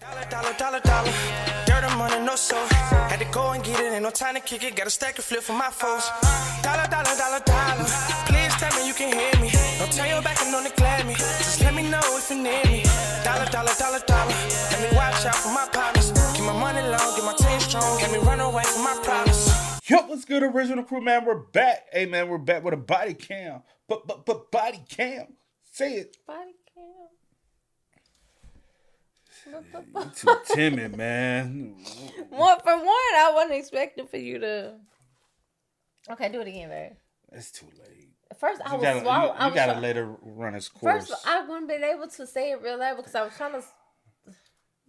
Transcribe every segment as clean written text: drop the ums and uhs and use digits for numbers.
Dollar. Dirt and money, no soul. Had to go and get it, ain't no time to kick it. Got a stack and flip for my foes. Dollar. Please tell me you can hear me. Don't turn your back and don't neglect me. Just let me know if you need me. Dollar. Let me watch out for my partners. Keep my money long, get my team strong. Let me run away from my problems. Yo, what's good, original crew, man? We're back. Hey, man, we're back with a body cam. But body cam. Say it. Body cam. You're too timid, man. Well, for one, I wasn't expecting for you to. Okay, do it again, babe. It's too late. First, I was swallowing. You gotta let her run its course. First, I wouldn't been able to say it real loud because I was trying to.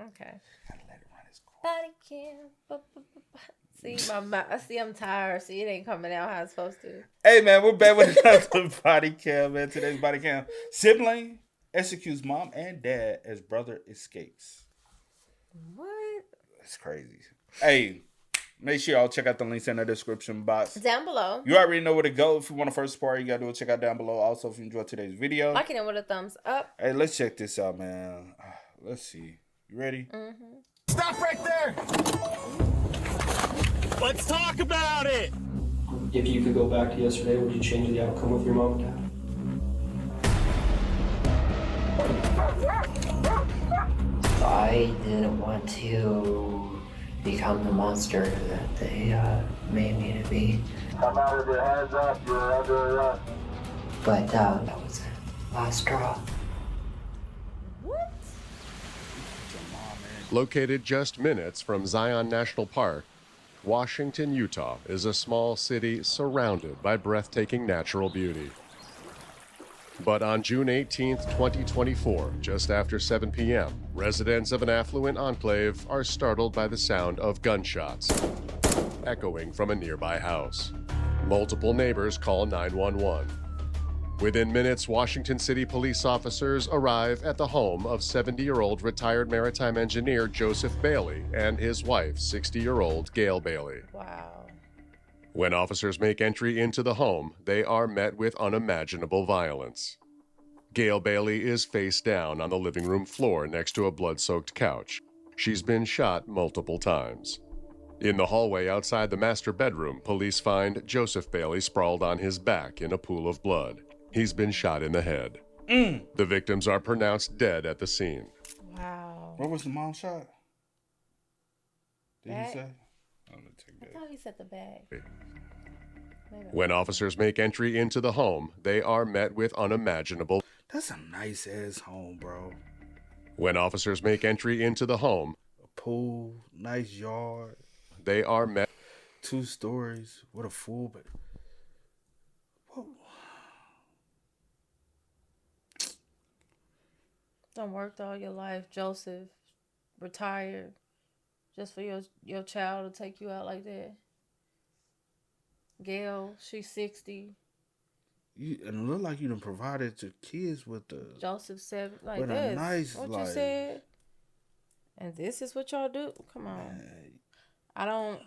Okay. Gotta let it run its course. Body cam. See, I'm tired. See, it ain't coming out how it's supposed to. Hey, man, we're back with another body cam, man. Today's body cam. Sibling executes mom and dad as brother escapes. What? That's crazy. Hey, make sure y'all check out the links in the description box. Down below. You already know where to go. If you want to first part, you got to do it. Check out down below. Also, if you enjoyed today's video. Like it with a thumbs up. Hey, let's check this out, man. Let's see. You ready? Mm-hmm. Stop right there! Let's talk about it! If you could go back to yesterday, would you change the outcome with your mom and dad? I didn't want to become the monster that they made me to be. Come out with your hands up, you're under arrest. But that was the last straw. What? Located just minutes from Zion National Park, Washington, Utah is a small city surrounded by breathtaking natural beauty. But on June 18, 2024, just after 7 p.m., residents of an affluent enclave are startled by the sound of gunshots echoing from a nearby house. Multiple neighbors call 911. Within minutes, Washington City police officers arrive at the home of 70-year-old retired maritime engineer Joseph Bailey and his wife, 60-year-old Gail Bailey. Wow. When officers make entry into the home, they are met with unimaginable violence. Gail Bailey is face down on the living room floor next to a blood-soaked couch. She's been shot multiple times. In the hallway outside the master bedroom, police find Joseph Bailey sprawled on his back in a pool of blood. He's been shot in the head. The victims are pronounced dead at the scene. Wow. Where was the mom shot? Did Back. he say? I'm gonna take I that. thought he said the bag. When officers make entry into the home, they are met with unimaginable. That's a nice ass home, bro. When officers make entry into the home, A pool, nice yard, they are met 2 stories with a full bed. Done worked all your life, Joseph. Retired. Just for your child to take you out like that. Gail, she's 60. And it look like you done provided your kids with the Joseph 7, like with a this. nice What life. you said? And this is what y'all do? Come on. Man, I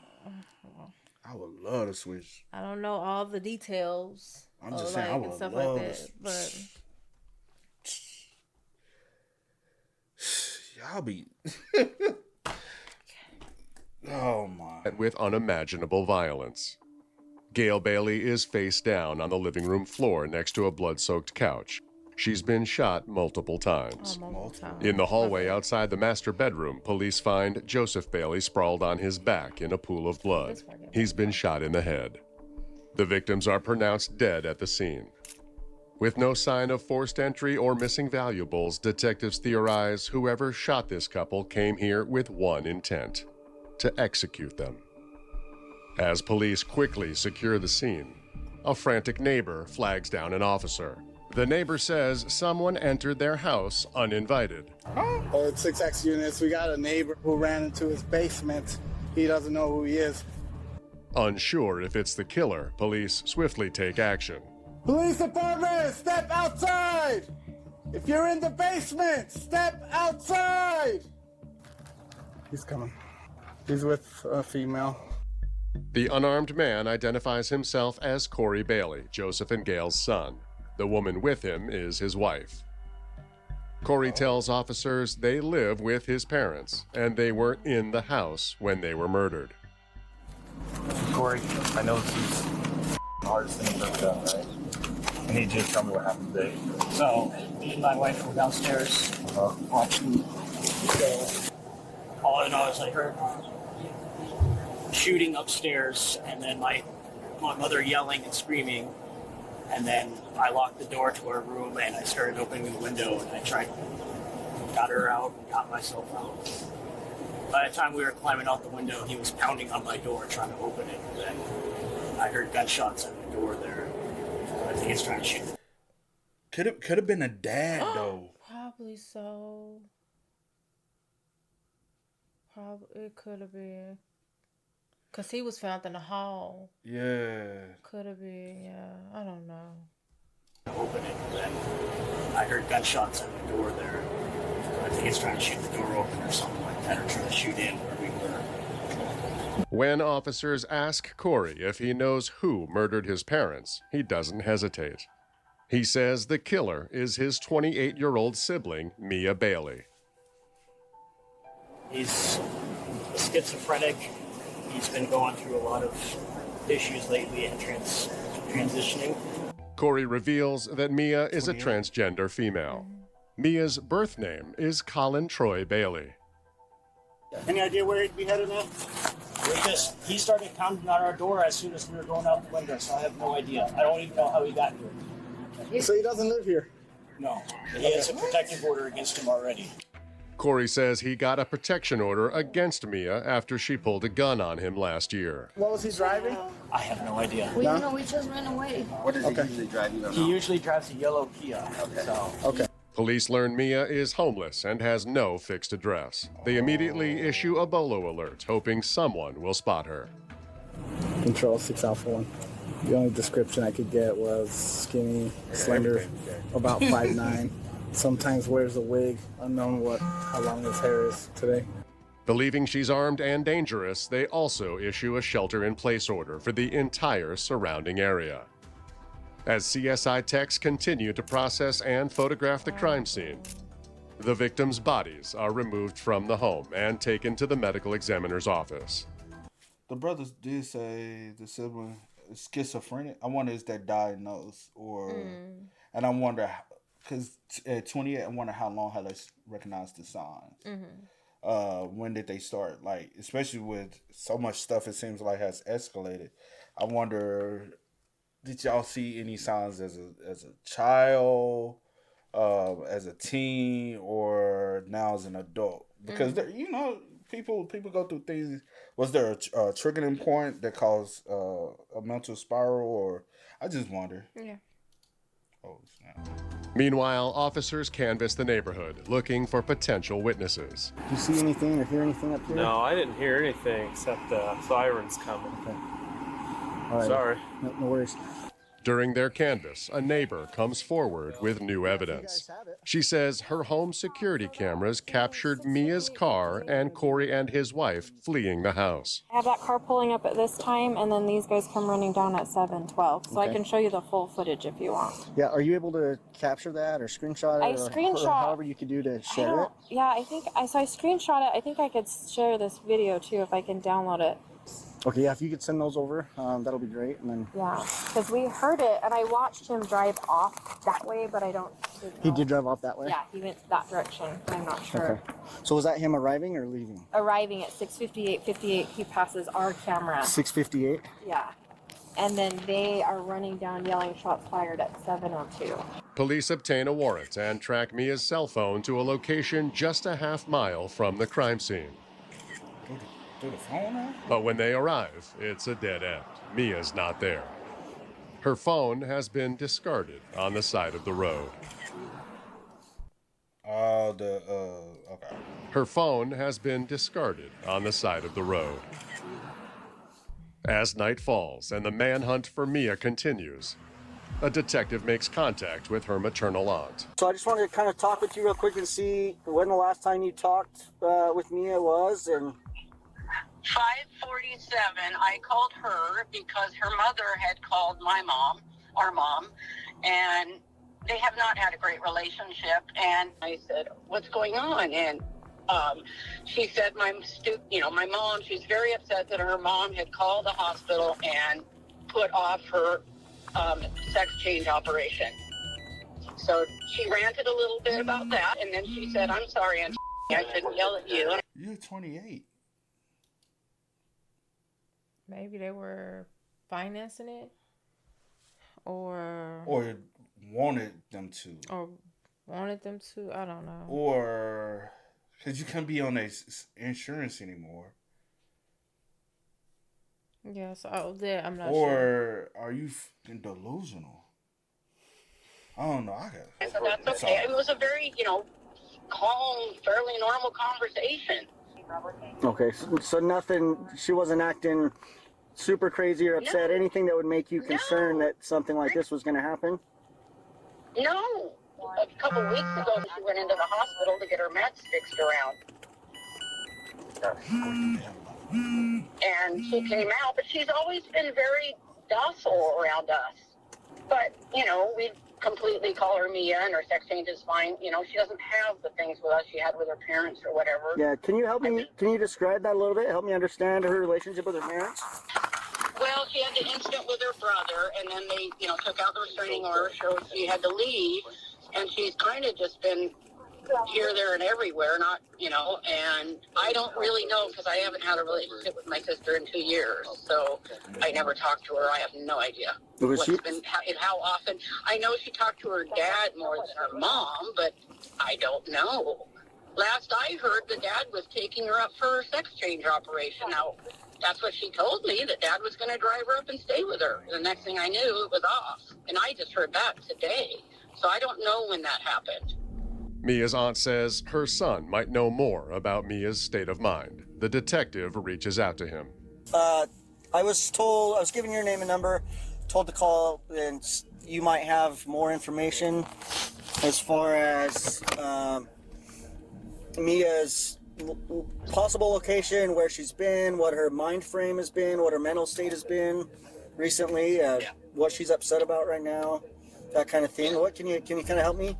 I would love to switch. don't know all the details. I'm just of, saying, I like, would and stuff love like that. to. But Y'all be. Oh my. with unimaginable violence. Gail Bailey is face down on the living room floor next to a blood-soaked couch. She's been shot multiple times. multiple times. In the hallway outside the master bedroom, police find Joseph Bailey sprawled on his back in a pool of blood. He's been shot in the head. The victims are pronounced dead at the scene. With no sign of forced entry or missing valuables, detectives theorize whoever shot this couple came here with one intent: to execute them. As police quickly secure the scene, a frantic neighbor flags down an officer. The neighbor says someone entered their house uninvited. It's 6X units. We got a neighbor who ran into his basement. He doesn't know who he is. Unsure if it's the killer, police swiftly take action. Police department, step outside! If you're in the basement, step outside! He's coming. He's with a female. The unarmed man identifies himself as Corey Bailey, Joseph and Gail's son. The woman with him is his wife. Corey tells officers they live with his parents, and they were in the house when they were murdered. Corey, I know this is the hardest thing you've ever done, right? I need you to tell me what happened today. So, me and my wife were downstairs watching. So, all I know is I heard shooting upstairs, and then my mother yelling and screaming. And then I locked the door to our room, and I started opening the window, and I got her out and got myself out. By the time we were climbing out the window, he was pounding on my door trying to open it. And then I heard gunshots at the door there. I think he's trying to shoot. Could have been a dad though. Probably so. Probably it could have been. Cause he was found in the hall. Yeah. Could have been, yeah. I don't know. Open it, and then I heard gunshots at the door there. I think he's trying to shoot the door open or something like that, or trying to shoot in where we were. When officers ask Corey if he knows who murdered his parents, he doesn't hesitate. He says the killer is his 28-year-old sibling, Mia Bailey. He's schizophrenic. He's been going through a lot of issues lately and transitioning. Corey reveals that Mia is a transgender female. Mia's birth name is Colin Troy Bailey. Any idea where he'd be headed now? He started pounding on our door as soon as we were going out the window, so I have no idea. I don't even know how he got here. So he doesn't live here? No. He has a protective order against him already. Corey says he got a protection order against Mia after she pulled a gun on him last year. What was he driving? I have no idea. We don't know, we just ran away. What does he usually drive? You don't He know? usually drives a yellow Kia. Okay. So. Okay. Police learn Mia is homeless and has no fixed address. They immediately issue a bolo alert, hoping someone will spot her. Control 6 Alpha 1. The only description I could get was skinny, slender, about 5'9". Sometimes wears a wig, unknown how long his hair is today. Believing she's armed and dangerous, they also issue a shelter-in-place order for the entire surrounding area. As CSI techs continue to process and photograph the crime scene, the victims' bodies are removed from the home and taken to the medical examiner's office. The brothers did say the sibling is schizophrenic. I wonder is that diagnosed or, and I wonder because at 28, I wonder how long have they recognized the signs. When did they start? Like, especially with so much stuff, it seems like has escalated. I wonder, did y'all see any signs as a child, as a teen, or now as an adult? Because people go through things. Was there a triggering point that caused a mental spiral, or I just wonder. Yeah. Oh snap. Meanwhile, officers canvass the neighborhood, looking for potential witnesses. Do you see anything or hear anything up here? No, I didn't hear anything except sirens coming. Okay. All right. Sorry. No worries. During their canvass, a neighbor comes forward with new evidence. She says her home security cameras captured Mia's car and Corey and his wife fleeing the house. I have that car pulling up at this time, and then these guys come running down at 7:12. So I can show you the full footage if you want. Yeah, are you able to capture that or screenshot it? I screenshot. Or however you could do to share it? Yeah, I screenshot it. I think I could share this video too if I can download it. Okay, yeah, if you could send those over, that'll be great. And then Yeah, because we heard it, and I watched him drive off that way, but I don't. He did drive off that way? Yeah, he went that direction. I'm not sure. Okay. So was that him arriving or leaving? Arriving at 6:58, he passes our camera. 6:58? Yeah. And then they are running down yelling shots fired at 7:02. Police obtain a warrant and track Mia's cell phone to a location just a half mile from the crime scene. Through the phone now? But when they arrive, it's a dead end. Mia's not there. Her phone has been discarded on the side of the road. Okay. Her phone has been discarded on the side of the road. As night falls and the manhunt for Mia continues, a detective makes contact with her maternal aunt. So I just wanted to kind of talk with you real quick and see when the last time you talked with Mia was, and 5:47, I called her because her mother had called my mom, our mom, and they have not had a great relationship. And I said, what's going on? And she said, my mom, she's very upset that her mom had called the hospital and put off her sex change operation. So she ranted a little bit about that, and then she said, I'm sorry, Auntie, I shouldn't yell at you. You're 28. Maybe they were financing it, or wanted them to. I don't know. Or because you can't be on insurance anymore. Yes, I'm not sure. Or are you delusional? I don't know. So that's okay. It was a very, calm, fairly normal conversation. Okay, so nothing, she wasn't acting super crazy or upset, anything that would make you concerned that something like this was going to happen? No. A couple weeks ago, she went into the hospital to get her meds fixed around. And she came out, but she's always been very docile around us. But, we completely call her Mia, and her sex change is fine. She doesn't have the things with us she had with her parents or whatever. Yeah, can you help me? Can you describe that a little bit? Help me understand her relationship with her parents? Well, she had the incident with her brother, and then they, took out the restraining order, so she had to leave. And she's kind of just been here, there, and everywhere, and I don't really know because I haven't had a relationship with my sister in 2 years, so I never talked to her. I have no idea how often. I know she talked to her dad more than her mom, but I don't know. Last I heard, the dad was taking her up for her sex change operation. Now, that's what she told me, that dad was going to drive her up and stay with her. The next thing I knew, it was off, and I just heard that today. So I don't know when that happened. Mia's aunt says her son might know more about Mia's state of mind. The detective reaches out to him. I was given your name and number, told to call, and you might have more information as far as Mia's possible location, where she's been, what her mind frame has been, what her mental state has been recently, what she's upset about right now, that kind of thing. What can you kind of help me?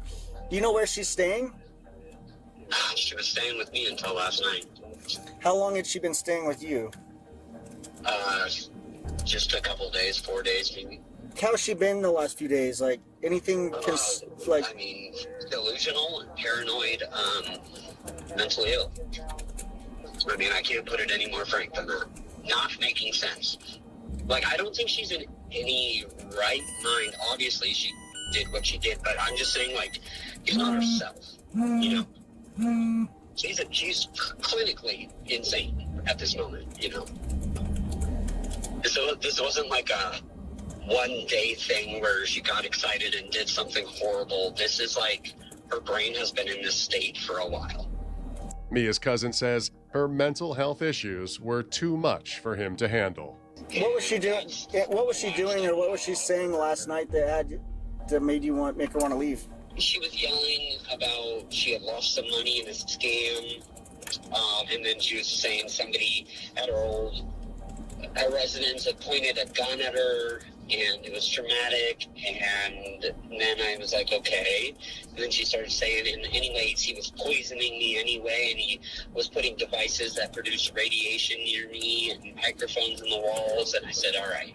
Do you know where she's staying? She was staying with me until last night. How long had she been staying with you? Just a couple days, 4 days maybe. How's she been the last few days? Like, anything, I mean, delusional, paranoid, mentally ill. I mean, I can't put it any more frank than that. Not making sense. Like, I don't think she's in any right mind. Obviously, she did what she did, but I'm just saying, like, she's not herself, She's clinically insane at this moment, So this wasn't like a one-day thing where she got excited and did something horrible. This is like her brain has been in this state for a while. Mia's cousin says her mental health issues were too much for him to handle. What was she doing? What was she doing, or what was she saying last night that made you make her want to leave? She was yelling about she had lost some money in a scam, and then she was saying somebody at her residence had pointed a gun at her, and it was traumatic, and then I was like, okay. And then she started saying, in anyways, he was poisoning me anyway, and he was putting devices that produced radiation near me and microphones in the walls, and I said, all right.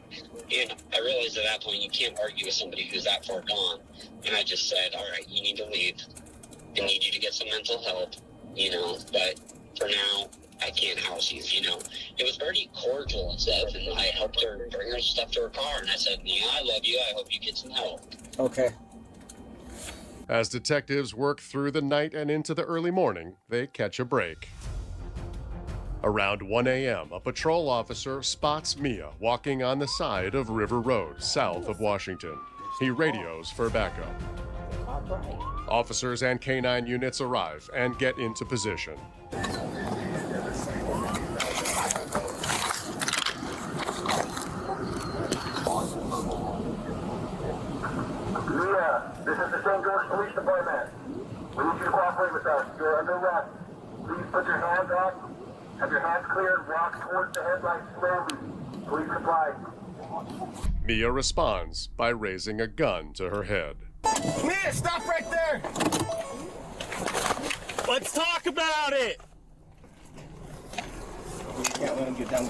And I realized at that point you can't argue with somebody who's that far gone. And I just said, all right, you need to leave. I need you to get some mental help, but for now, I can't house you, It was very cordial and stuff, and I helped her bring her stuff to her car, and I said, Mia, I love you, I hope you get some help. Okay. As detectives work through the night and into the early morning, they catch a break. Around 1 a.m., a patrol officer spots Mia walking on the side of River Road, south of Washington. He radios for backup. Officers and K-9 units arrive and get into position. Mia, this is the St. George Police Department. We need you to cooperate with us. You're under arrest. Please put your hands up. Have your hands cleared. Walk towards the headlights slowly. Please comply. Mia responds by raising a gun to her head. Man, stop right there! Let's talk about it! You can't let him get down.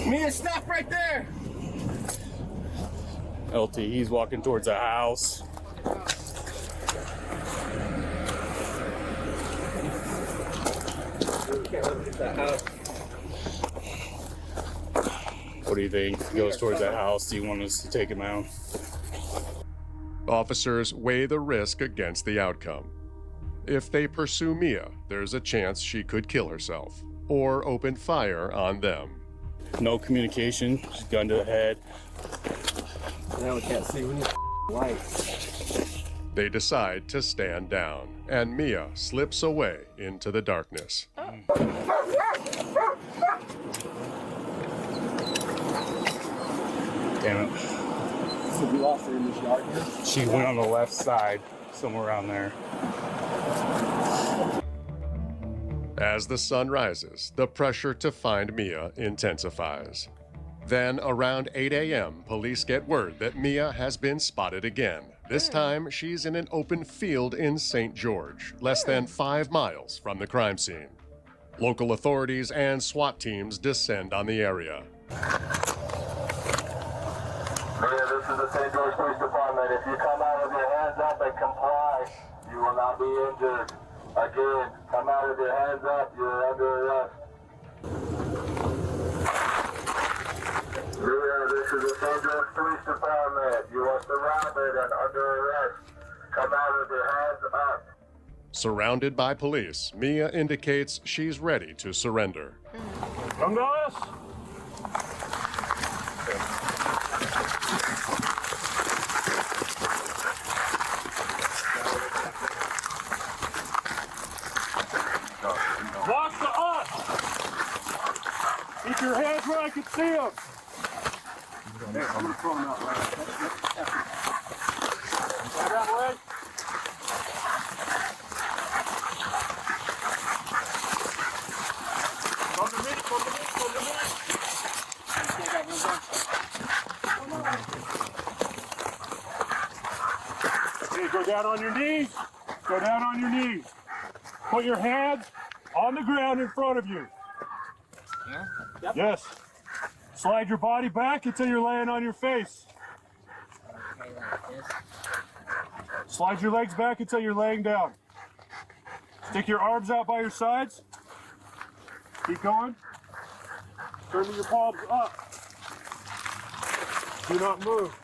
Man, stop right there! LT, he's walking towards a house. What do you think? He goes towards that house. Do you want us to take him out? Officers weigh the risk against the outcome. If they pursue Mia, there's a chance she could kill herself or open fire on them. No communication, just gun to the head. Now we can't see. We need lights. They decide to stand down, and Mia slips away into the darkness. Damn it. So we lost her in this yard here? She went on the left side, somewhere around there. As the sun rises, the pressure to find Mia intensifies. Then, around 8 a.m., police get word that Mia has been spotted again. This time, she's in an open field in St. George, less than 5 miles from the crime scene. Local authorities and SWAT teams descend on the area. Mayor, this is the St. George Police Department. If you come out with your hands up and comply, you will not be injured. Again, come out with your hands up. You're under arrest. Mayor, this is the St. George Police Department. You are surrounded and under arrest. Come out with your hands up. Surrounded by police, Mia indicates she's ready to surrender. Come to us! Walk to us! Keep your hands where I can see them! That way. Come to me, come to me, come to me. Okay, go down on your knees. Go down on your knees. Put your hands on the ground in front of you. Yeah? Yep. Yes. Slide your body back until you're laying on your face. Okay, like this. Slide your legs back until you're laying down. Stick your arms out by your sides. Keep going. Turn your palms up. Do not move.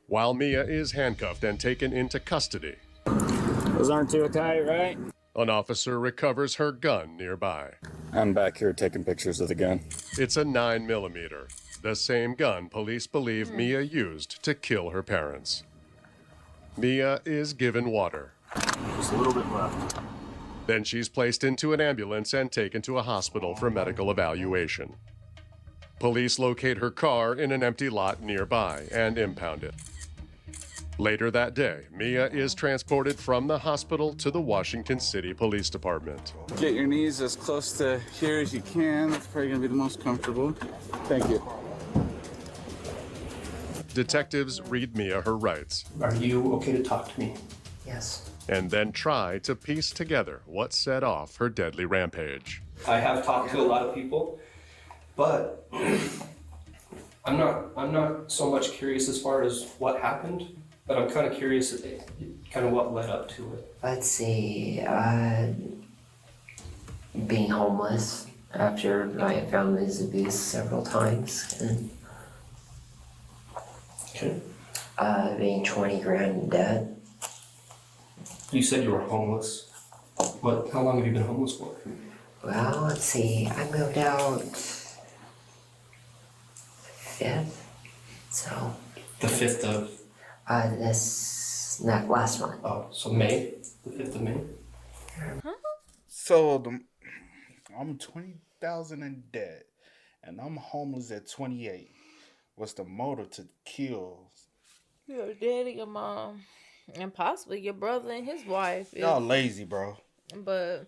While Mia is handcuffed and taken into custody, Those aren't too tight, right? an officer recovers her gun nearby. I'm back here taking pictures of the gun. It's a 9mm, the same gun police believe Mia used to kill her parents. Mia is given water. Just a little bit left. Then she's placed into an ambulance and taken to a hospital for medical evaluation. Police locate her car in an empty lot nearby and impound it. Later that day, Mia is transported from the hospital to the Washington City Police Department. Get your knees as close to here as you can. That's probably going to be the most comfortable. Thank you. Detectives read Mia her rights. Are you okay to talk to me? Yes. And then try to piece together what set off her deadly rampage. I have talked to a lot of people, but I'm not so much curious as far as what happened, but I'm kind of curious kind of what led up to it. Let's see, being homeless after my family's abused several times, and Okay. Being 20 grand in debt. You said you were homeless. How long have you been homeless for? Well, let's see, I moved out 5th, so. The 5th of? Last month. Oh, so May? The 5th of May? So I'm 20,000 in debt, and I'm homeless at 28. What's the motive to kill? Your daddy, your mom, and possibly your brother and his wife. Y'all lazy, bro. But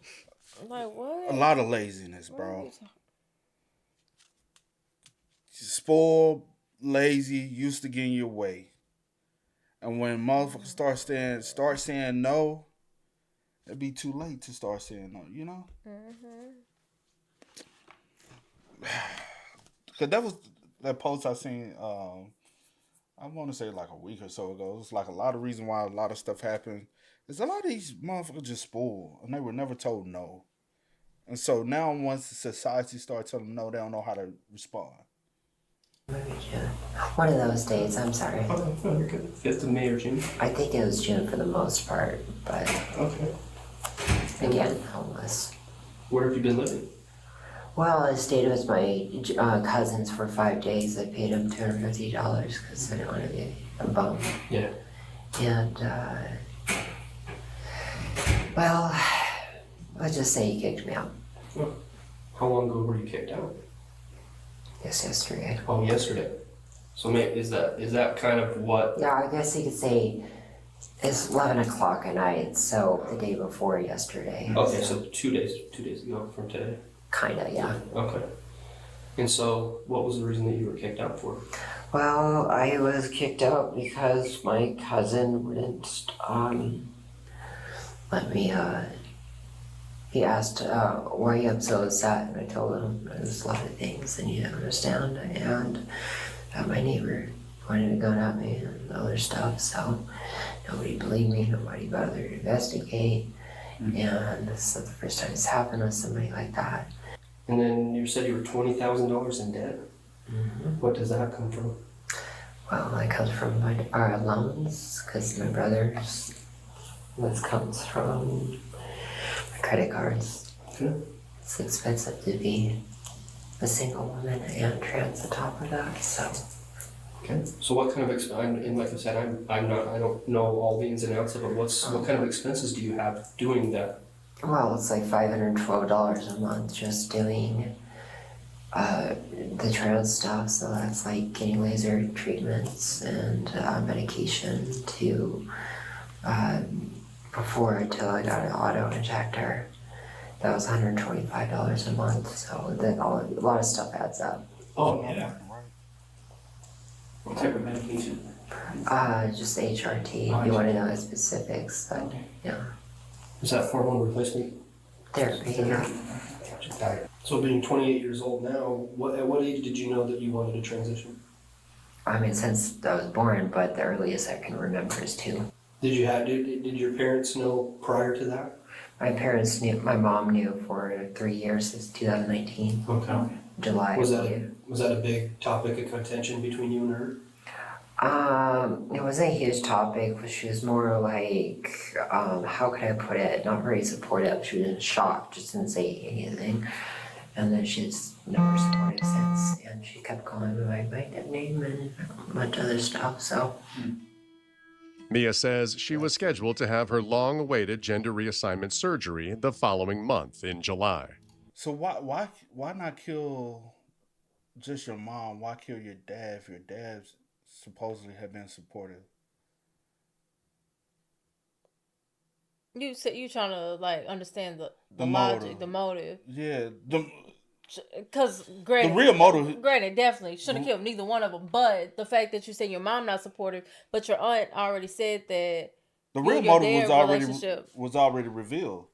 Like what? A lot of laziness, What bro. are we talking- Spoiled, lazy, used to getting your way. And when motherfuckers start saying no, it'd be too late to start saying no, you know? Cause that was that post I seen I wanna say like a week or so ago. It's like a lot of reason why a lot of stuff happened. Is a lot of these motherfuckers just spoiled and they were never told no. And so now once society starts telling them no, they don't know how to respond. Maybe June. One of those days, I'm sorry. Oh, no, you're good. 5th of May or June? I think it was June for the most part, but Okay. again, homeless. Where have you been living? Well, I stayed with my cousins for 5 days. I paid them $250 because I didn't want to be a bum. Yeah. And, well, let's just say he kicked me out. Oh. How long ago were you kicked out? Yes, yesterday. Oh, yesterday. So, is that kind of what? Yeah, I guess you could say it's 11 o'clock at night, so the day before yesterday. Okay, so 2 days ago from today. Kinda, yeah. Okay. And so, what was the reason that you were kicked out for? Well, I was kicked out because my cousin wouldn't let me. He asked, why I'm so upset, and I told him there's a lot of things and you don't understand, and my neighbor pointed a gun at me and other stuff, so nobody believed me, nobody bothered to investigate, and this is the first time it's happened with somebody like that. And then you said you were $20,000 in debt? Mm-hmm. What does that come from? Well, that comes from our loans, because my brother's, this comes from credit cards. Okay. It's expensive to be a single woman and trans on top of that, so. Okay. So what kind of and like I said, I don't know all the ins and outs of it. What kind of expenses do you have doing that? Well, it's like $512 a month just doing the trans stuff. So that's like getting laser treatments and medication to before until I got an auto injector. That was $125 a month. So that a lot of stuff adds up. Oh yeah. What type of medication? Just HRT. If you want to know the specifics, but yeah. Is that hormone replacement Therapy. Yeah. So being 28 years old now, at what age did you know that you wanted to transition? I mean, since I was born, but the earliest I can remember is 2. Did your parents know prior to that? My parents knew. My mom knew for 3 years since 2019. Okay. July. Was that a big topic of contention between you and her? It wasn't a huge topic, but she was more like, how could I put it? Not very supportive. She was in shock, just didn't say anything. And then she's never supportive since. And she kept calling me my nickname and a bunch of other stuff, so. Mia says she was scheduled to have her long-awaited gender reassignment surgery the following month in July. So why not kill just your mom? Why kill your dad if your dad supposedly had been supportive? You said you trying to like understand the motive. logic, the motive. Yeah, because granted, the real motive. Granted, definitely shouldn't have killed neither one of them. But the fact that you said your mom not supportive, but your aunt already said that the real motive was already revealed.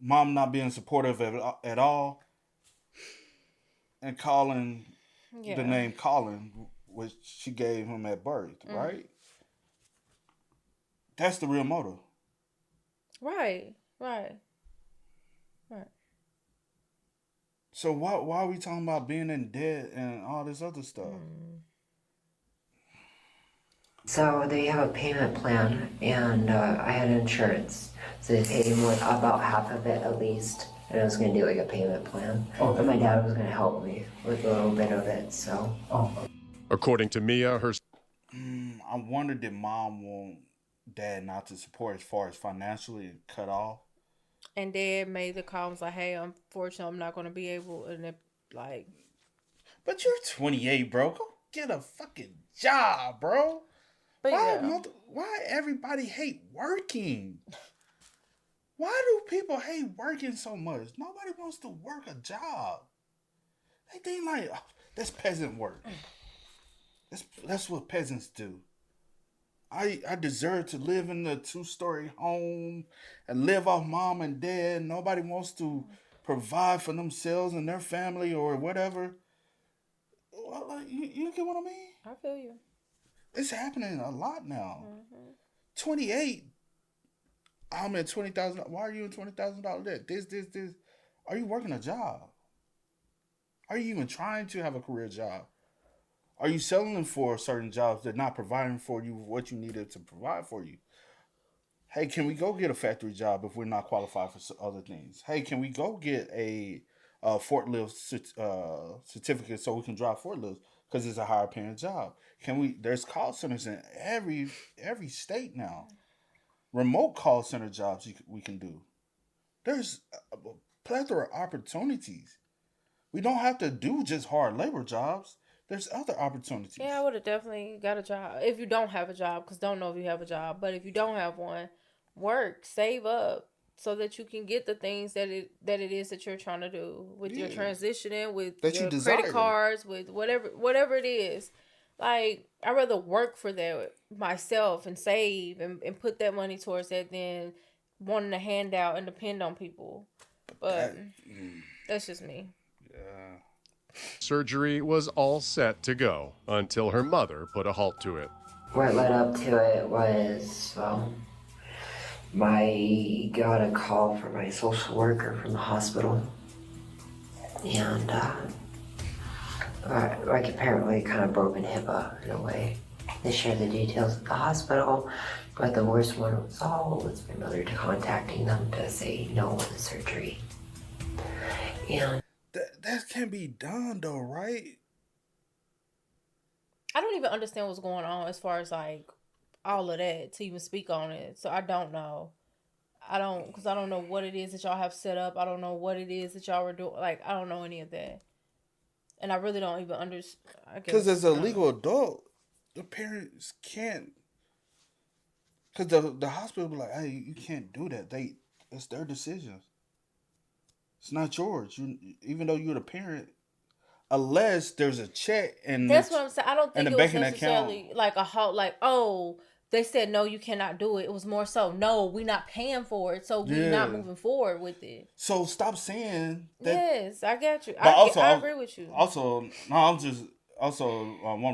Mom not being supportive at all, and calling the name Colin, which she gave him at birth, right? That's the real motive. Right. So why are we talking about being in debt and all this other stuff? So they have a payment plan, and I had insurance, so they paid me about half of it at least, and I was going to do like a payment plan. Oh. And my dad was going to help me with a little bit of it, so. According to Mia, I wonder did mom want dad not to support as far as financially cut off? And dad made the call and was like, hey, unfortunately, I'm not going to be able, and it, like. But you're 28, bro. Go get a fucking job, bro. But why everybody hate working? Why do people hate working so much? Nobody wants to work a job. They think like, oh, that's peasant work. That's what peasants do. I deserve to live in a 2-story home and live off mom and dad. Nobody wants to provide for themselves and their family or whatever. Well, like, you get what I mean? I feel you. It's happening a lot now. Mm-hmm. 28. I'm at $20,000. Why are you in $20,000 debt? This. Are you working a job? Are you even trying to have a career job? Are you settling for certain jobs that are not providing for you what you needed to provide for you? Hey, can we go get a factory job if we're not qualified for other things? Hey, can we go get a forklift certificate so we can drive forklifts because it's a higher paying job? There's call centers in every state now. Remote call center jobs we can do. There's a plethora of opportunities. We don't have to do just hard labor jobs. There's other opportunities. Yeah, I would have definitely got a job. If you don't have a job, because don't know if you have a job. But if you don't have one, work, save up, so that you can get the things that it is that you're trying to do with your transitioning, with that your credit cards, with whatever it is. Like, I'd rather work for that myself and save and put that money towards that than wanting to hand out and depend on people. But that's just me. Yeah. Surgery was all set to go until her mother put a halt to it. What led up to it was, I got a call from my social worker from the hospital. And, like apparently kind of broken HIPAA in a way. They shared the details of the hospital, but the worst one of us all was my mother contacting them to say no to the surgery. And that can be done though, right? I don't even understand what's going on as far as like all of that to even speak on it. So I don't know. Because I don't know what it is that y'all have set up. I don't know what it is that y'all were doing. Like, I don't know any of that. And I really don't even understand. Because as a legal adult, the parents can't. Because the hospital be like, hey, you can't do that. It's their decisions. It's not yours. Even though you're the parent, unless there's a check and that's what I'm saying. I don't think it was necessarily account. Like a halt. Like, oh, they said no, you cannot do it. It was more so, no, we're not paying for it, so we're not moving forward with it. So stop saying that. Yes, I get you. I agree with you. One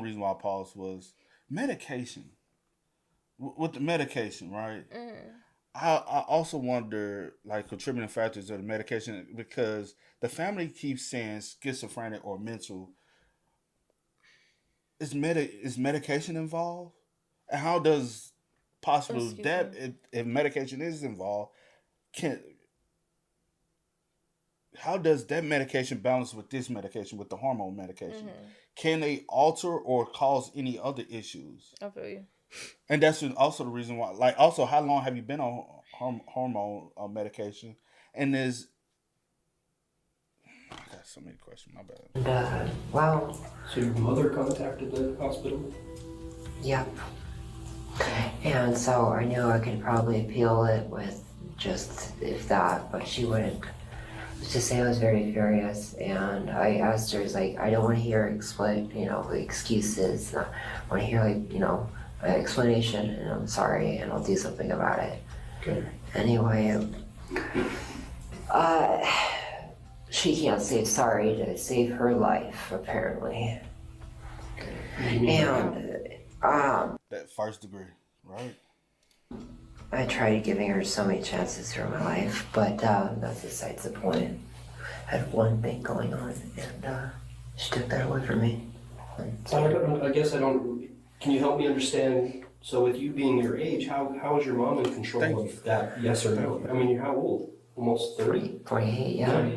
reason why I paused was medication. With the medication, right? I also wonder, like, contributing factors of the medication, because the family keeps saying schizophrenic or mental. Is medication involved? And how does possible that if medication is involved, how does that medication balance with this medication, with the hormone medication? Mm-hmm. Can they alter or cause any other issues? I feel you. And that's also the reason why. Like, also, how long have you been on hormone medication? And I got so many questions. My bad. Well. So your mother contacted the hospital? Yep. And so I knew I could probably appeal it with just if that, but she wouldn't. Let's just say I was very furious, and I asked her, I don't want to hear excuses. I want to hear an explanation, and I'm sorry, and I'll do something about it. Okay. Anyway, she can't say sorry to save her life, apparently. And that first degree, right? I tried giving her so many chances through my life, but that's besides the point. I had one thing going on, and she took that away from me. So can you help me understand, so with you being your age, how is your mom in control of that, yes or no? I mean, you're how old? Almost 30? 48, yeah.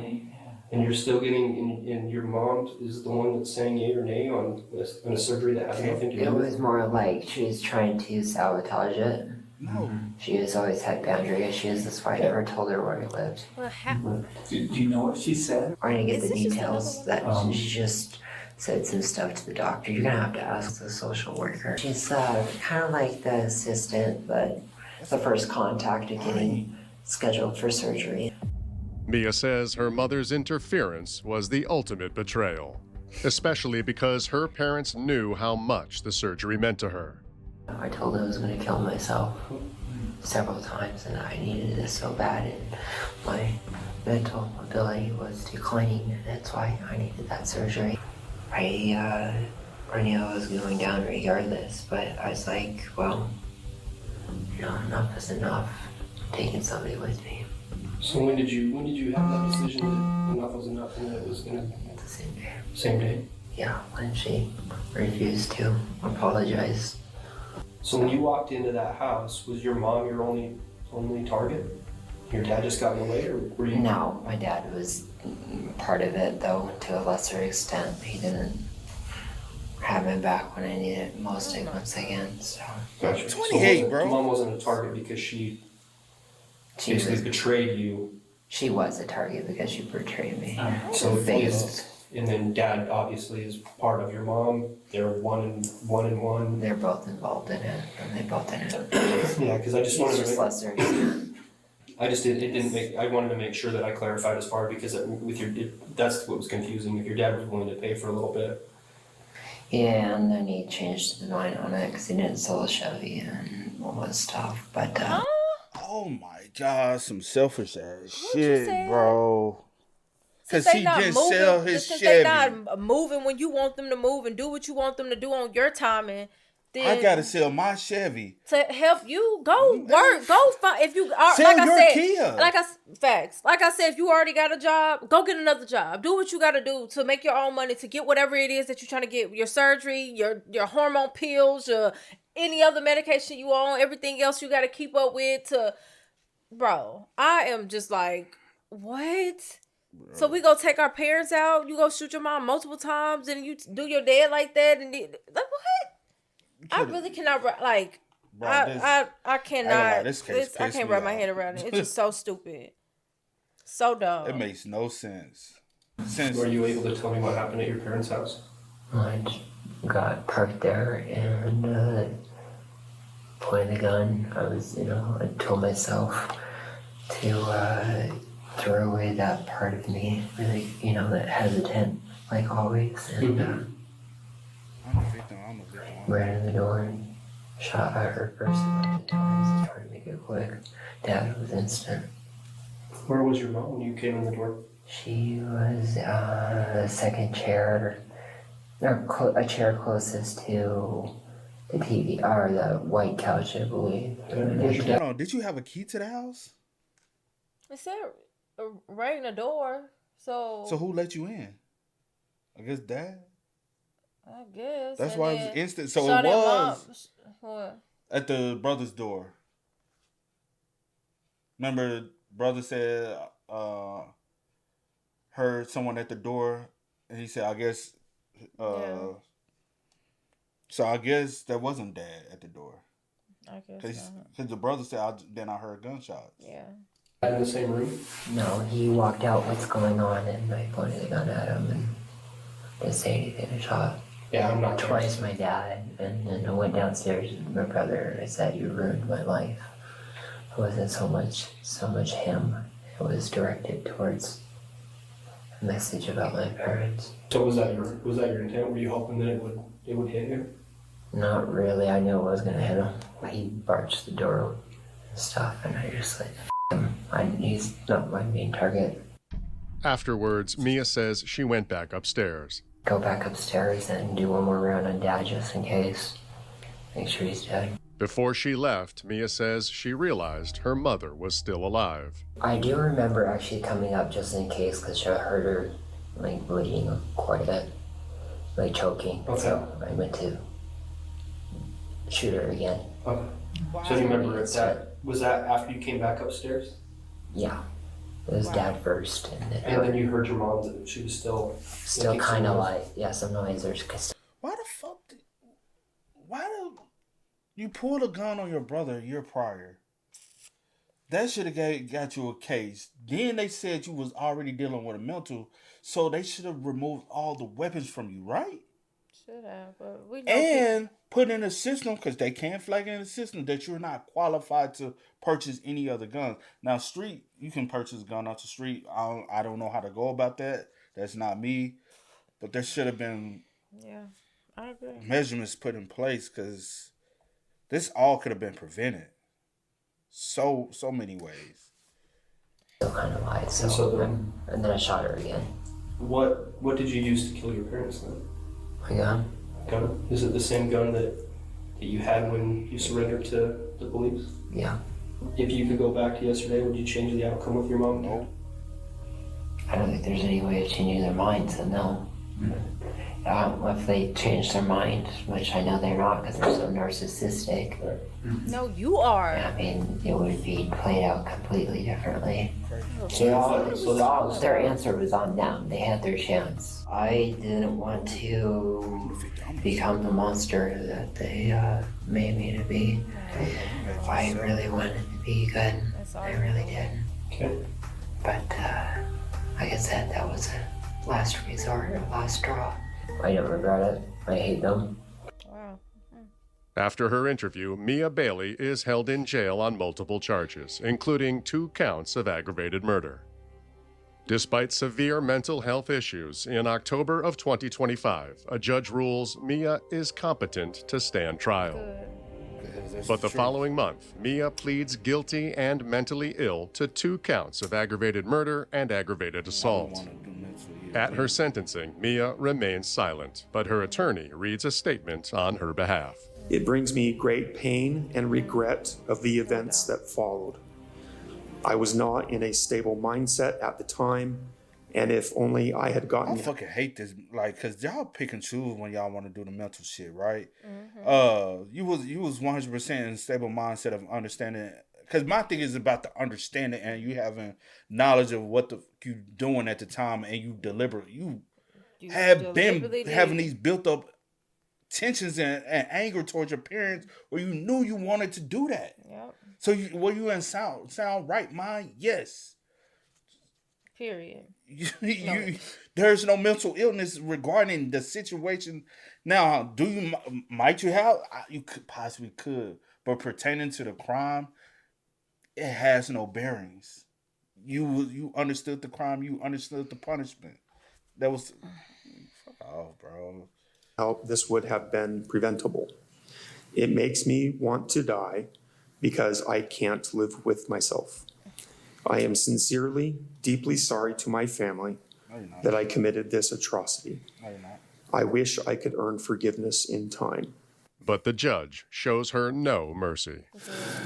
And you're still getting, and your mom is the one that's saying yay or nay on a surgery that has nothing to do with it? It was more like she was trying to sabotage it. No. She has always had boundary issues, that's why I never told her where I lived. What happened? Do you know what she said? I didn't get the details. She just said some stuff to the doctor. You're gonna have to ask the social worker. She's kind of like the assistant, but the first contact of getting scheduled for surgery. Mia says her mother's interference was the ultimate betrayal, especially because her parents knew how much the surgery meant to her. I told her I was going to kill myself several times, and I needed this so bad, and my mental ability was declining, and that's why I needed that surgery. I knew I was going down regardless, but I was like, well, enough is enough. I'm taking somebody with me. So when did you have that decision that enough was enough and that it was gonna? The same day. Same day. Yeah, when she refused to apologize. So when you walked into that house, was your mom your only target? Your dad just got in the way, or were you? No, my dad was part of it, though, to a lesser extent. He didn't have my back when I needed it most once again. So. Gotcha. 28, bro. Mom wasn't a target because she basically betrayed you. She was a target because she betrayed me. So and then dad obviously is part of your mom. They're one and one. They're both involved in it, and they both in it. Yeah, because I just wanted to. Lesser. I just didn't make. I wanted to make sure that I clarified as far because with that's what was confusing. If your dad was willing to pay for a little bit. Yeah, and then he changed his mind on it because he didn't sell a Chevy and all that stuff. But oh my God, some selfish ass shit, bro. Because he just sell his Chevy. They not moving when you want them to move and do what you want them to do on your timing. Then I gotta sell my Chevy to help you. Go work. Go find if you are sell like I your said. Kia. Facts. Like I said, if you already got a job, go get another job. Do what you got to do to make your own money to get whatever it is that you're trying to get. Your surgery, your hormone pills, your any other medication you on, everything else you got to keep up with. Bro, I am just like, what? Bro. So we go take our parents out. You go shoot your mom multiple times, and you do your dad like that, and like what? I really cannot like. Bro, I cannot. I can't wrap my head around it. It's just so stupid, so dumb. It makes no sense. Were you able to tell me what happened at your parents' house? I got parked there and pointed a gun. I was, I told myself to throw away that part of me, really, that hesitant, like always, and ran in the door and shot at her first and times, trying to make it quick. Dad was instant. Where was your mom when you came in the door? She was the second chair, or a chair closest to the TV, or the white couch, I believe. Hold on, did you have a key to the house? It said right in the door, so who let you in? I guess Dad? I guess. That's why it was instant. So it was at the brother's door. Remember, brother said heard someone at the door, and he said, I guess. So I guess that wasn't Dad at the door. I guess because the brother said, then I heard gunshots. Yeah. In the same room? No, he walked out. What's going on? And I pointed the gun at him and didn't say anything. I shot. Yeah, I'm not twice my dad, and then I went downstairs with my brother. I said, "You ruined my life." It wasn't so much him. It was directed towards a message about my parents. So was that your intent? Were you hoping that it would hit him? Not really. I knew it was gonna hit him. He barged the door and stuff, and I just like, him. He's not my main target. Afterwards, Mia says she went back upstairs. Go back upstairs and do one more round on Dad just in case. Make sure he's dead. Before she left, Mia says she realized her mother was still alive. I do remember actually coming up just in case because I heard her like bleeding quite a bit, like choking. Okay. So I went to shoot her again. Okay. Wow. So do you remember if was that after you came back upstairs? Yeah. It was Dad first, and then you heard your mom that she was still kind of like some noise. Why the fuck? Why do you pull a gun on your brother a year prior? That should have got you a case. Then they said you was already dealing with a mental, so they should have removed all the weapons from you, right? Should have, but we know. And put in a system, because they can flag in the system that you're not qualified to purchase any other guns. Now, street, you can purchase a gun off the street. I don't know how to go about that. That's not me. But there should have been I agree. measurements put in place, because this all could have been prevented. So many ways. Still kind of lied. And then I shot her again. What did you use to kill your parents then? My gun. Gun? Is it the same gun that you had when you surrendered to the police? Yeah. If you could go back to yesterday, would you change the outcome with your mom? No. I don't think there's any way of changing their minds, so no. If they change their mind, which I know they're not because they're so narcissistic. No, you are. I mean, it would be played out completely differently. Their answer was on them. They had their chance. I didn't want to become the monster that they made me to be. I really wanted to be good. I really did. Okay. But like I said, that was a last resort, a last straw. I don't regret it. I hate them. Wow. After her interview, Mia Bailey is held in jail on multiple charges, including 2 counts of aggravated murder. Despite severe mental health issues, in October of 2025, a judge rules Mia is competent to stand trial. But the following month, Mia pleads guilty and mentally ill to 2 counts of aggravated murder and aggravated assault. At her sentencing, Mia remains silent, but her attorney reads a statement on her behalf. It brings me great pain and regret of the events that followed. I was not in a stable mindset at the time, and if only I had gotten... I fucking hate this, like, because y'all pick and choose when y'all want to do the mental shit, right? You was 100% in a stable mindset of understanding, because my thing is about the understanding and you having knowledge of what you doing at the time, and you have been having these built up tensions and anger towards your parents, where you knew you wanted to do that. Yep. So were you in sound right mind? Yes. Period. There's no mental illness regarding the situation. Now, might you have? You possibly could, but pertaining to the crime, it has no bearings. You understood the crime. You understood the punishment. That was, fuck off, bro. Help, this would have been preventable. It makes me want to die because I can't live with myself. I am sincerely, deeply sorry to my family that I committed this atrocity. I wish I could earn forgiveness in time. But the judge shows her no mercy.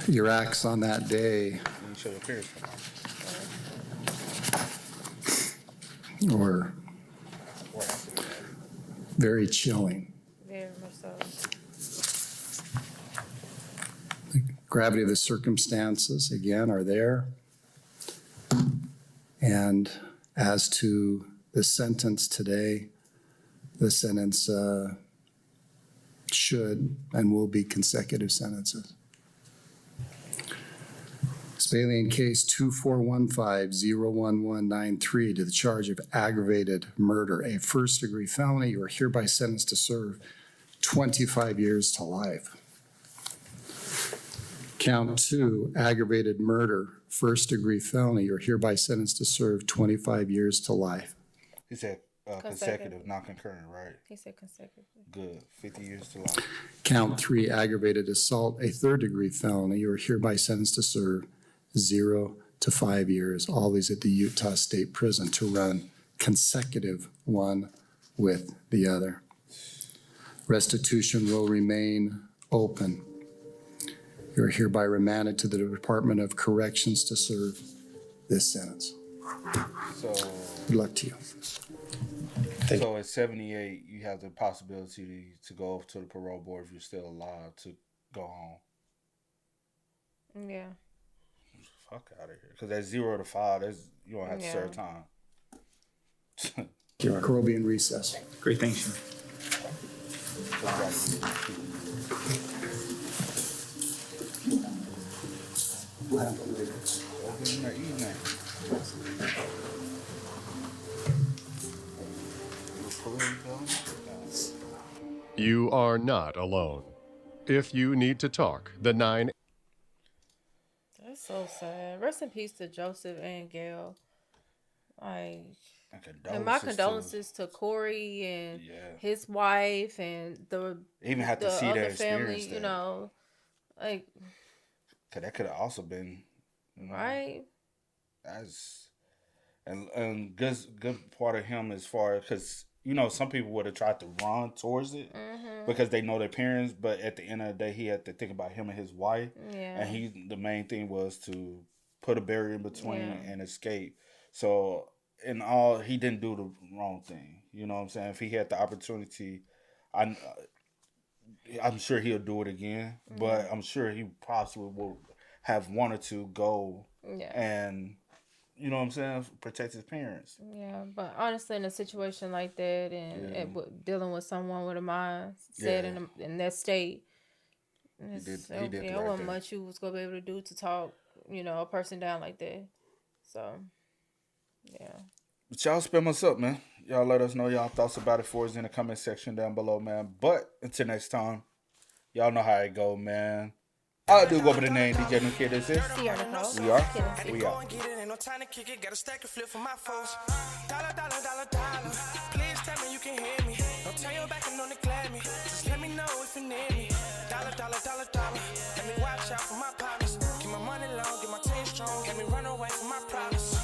Your acts on that day were very chilling. Very much so. The gravity of the circumstances, again, are there. And as to the sentence today, the sentence should and will be consecutive sentences. Bailey, in case 2415-01193 to the charge of aggravated murder, a first-degree felony, you are hereby sentenced to serve 25 years to life. Count 2, aggravated murder, first-degree felony, you are hereby sentenced to serve 25 years to life. He said consecutive, not concurrent, right? He said consecutive. Good, 50 years to life. Count 3, aggravated assault, a third-degree felony, you are hereby sentenced to serve 0 to 5 years, always at the Utah State Prison, to run consecutive one with the other. Restitution will remain open. You are hereby remanded to the Department of Corrections to serve this sentence. So, good luck to you. So at 78, you have the possibility to go to the parole board if you're still alive to go home. Yeah. Fuck out of here. Because that's 0 to 5, you don't have to serve time. Court will be in recess. Great, thanks. You are not alone. If you need to talk, the 9. That's so sad. Rest in peace to Joseph and Gail. And my condolences to Corey and his wife and the even have to see other that family. experience. You know, like, cause that could have also been right. That's and good part of him as far because some people would have tried to run towards it because they know their parents, but at the end of the day, he had to think about him and his wife, and the main thing was to put a barrier in between and escape. So in all, he didn't do the wrong thing. You know what I'm saying? If he had the opportunity, I'm sure he'll do it again, but I'm sure he possibly will have wanted to go and, you know what I'm saying, protect his parents. Yeah, but honestly, in a situation like that and dealing with someone with a mindset in that state, he did there wasn't much you was going to be able to do to talk, a person down like that. So, yeah. But y'all spam us up, man. Y'all let us know y'all thoughts about it for us in the comment section down below, man. But until next time, y'all know how it go, man. I do go by the name DJ New Kid. This is we are. Ain't no time to kick it. Got a stack of flip for my foes. Dollar. Please tell me you can hear me. Don't turn your back and don't neglect me. Just let me know if you need me. Dollar. Let me watch out for my partners. Keep my money low, get my team strong. Let me run away from my problems.